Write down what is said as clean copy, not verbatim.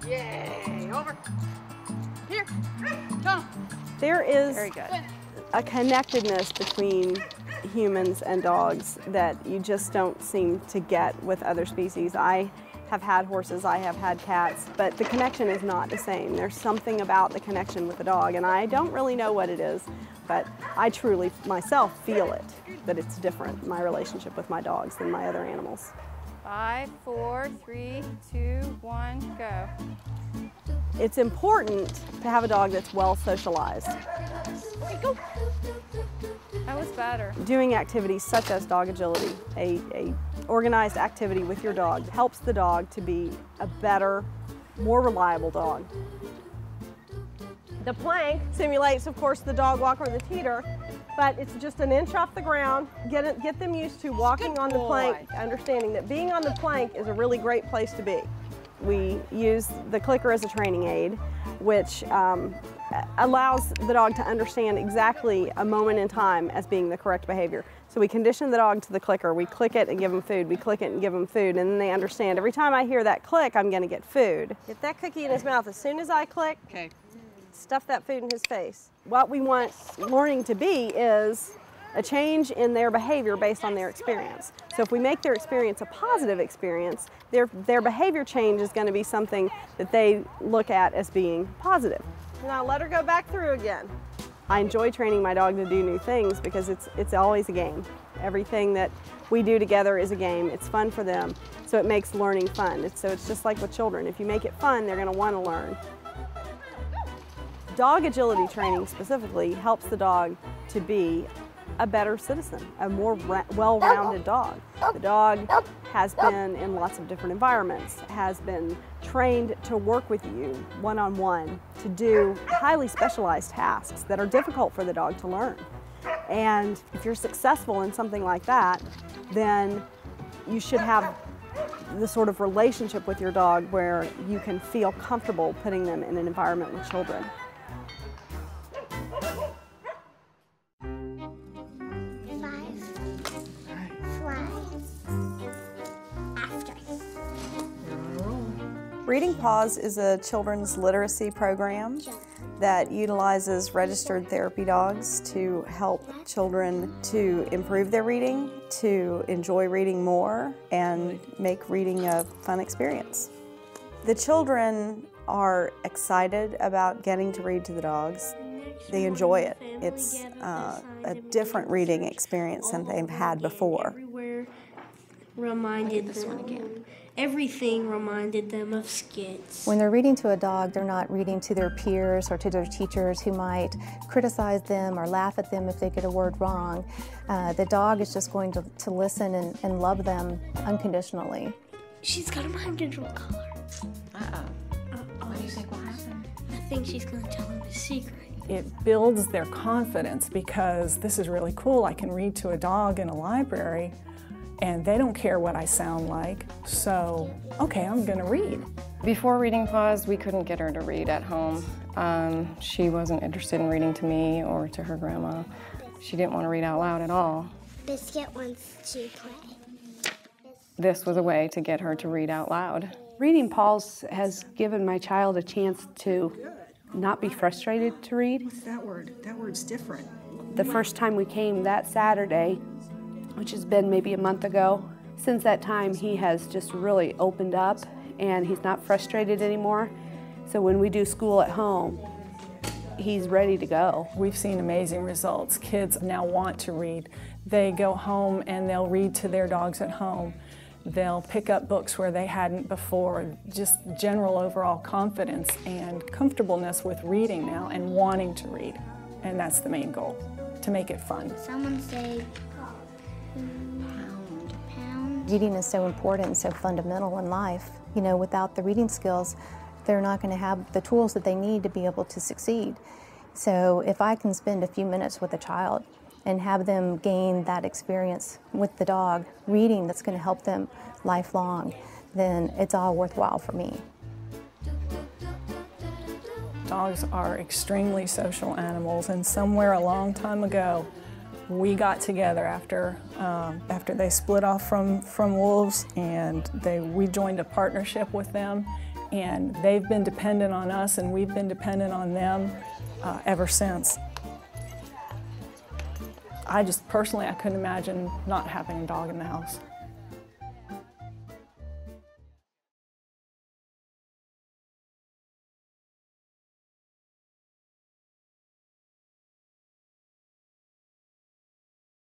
Yay, over. Here, come. There is Very good. a connectedness between humans and dogs that you just don't seem to get with other species. I have had horses, I have had cats, but the connection is not the same. There's something about the connection with the dog, and I don't really know what it is, but I truly, myself, feel it, that it's different, my relationship with my dogs than my other animals. 5, 4, 3, 2, 1, go. It's important to have a dog that's well socialized. Go. That was better. Doing activities such as dog agility, a organized activity with your dog, helps the dog to be a better, more reliable dog. The plank simulates, of course, the dog walk or the teeter, but it's just an inch off the ground. Get them used to walking on the plank, understanding that being on the plank is a really great place to be. We use the clicker as a training aid, which allows the dog to understand exactly a moment in time as being the correct behavior. So we condition the dog to the clicker. We click it and give them food. We click it and give them food. And then they understand every time I hear that click, I'm going to get food. Get that cookie in his mouth. As soon as I click, Okay. stuff that food in his face. What we want learning to be is a change in their behavior based on their experience. So if we make their experience a positive experience, their behavior change is going to be something that they look at as being positive. Now let her go back through again. I enjoy training my dog to do new things because it's always a game. Everything that we do together is a game. It's fun for them, so it makes learning fun. So it's just like with children. If you make it fun, they're going to want to learn. Dog agility training specifically helps the dog to be a better citizen, a more well-rounded dog. The dog has been in lots of different environments, has been trained to work with you one-on-one, to do highly specialized tasks that are difficult for the dog to learn. And if you're successful in something like that, then you should have the sort of relationship with your dog where you can feel comfortable putting them in an environment with children. Reading Paws is a children's literacy program that utilizes registered therapy dogs to help children to improve their reading, to enjoy reading more, and make reading a fun experience. The children are excited about getting to read to the dogs. They enjoy it. It's a different reading experience than they've had before. Everywhere reminded them. Everything reminded them of skits. When they're reading to a dog, they're not reading to their peers or to their teachers who might criticize them or laugh at them if they get a word wrong. The dog is just going to listen and love them unconditionally. She's got a mind control collar. What do you think will happen? I think she's going to tell him a secret. It builds their confidence because this is really cool. I can read to a dog in a library and they don't care what I sound like, so okay, I'm gonna read. Before Reading Paws, we couldn't get her to read at home. She wasn't interested in reading to me or to her grandma. She didn't want to read out loud at all. Biscuit wants to play. This was a way to get her to read out loud. Reading Paws has given my child a chance to not be frustrated to read. What's that word? That word's different. The first time we came that Saturday, which has been maybe a month ago, since that time he has just really opened up and he's not frustrated anymore. So when we do school at home, he's ready to go. We've seen amazing results. Kids now want to read. They go home and they'll read to their dogs at home. They'll pick up books where they hadn't before. Just general overall confidence and comfortableness with reading now and wanting to read. And that's the main goal, to make it fun. Someone say, pound. Reading is so important and so fundamental in life. You know, without the reading skills, they're not going to have the tools that they need to be able to succeed. So if I can spend a few minutes with a child and have them gain that experience with the dog, reading that's going to help them lifelong, then it's all worthwhile for me. Dogs are extremely social animals, and somewhere a long time ago, we got together after they split off from wolves, and we joined a partnership with them, And they've been dependent on us, and we've been dependent on them ever since. I just personally, I couldn't imagine not having a dog in the house.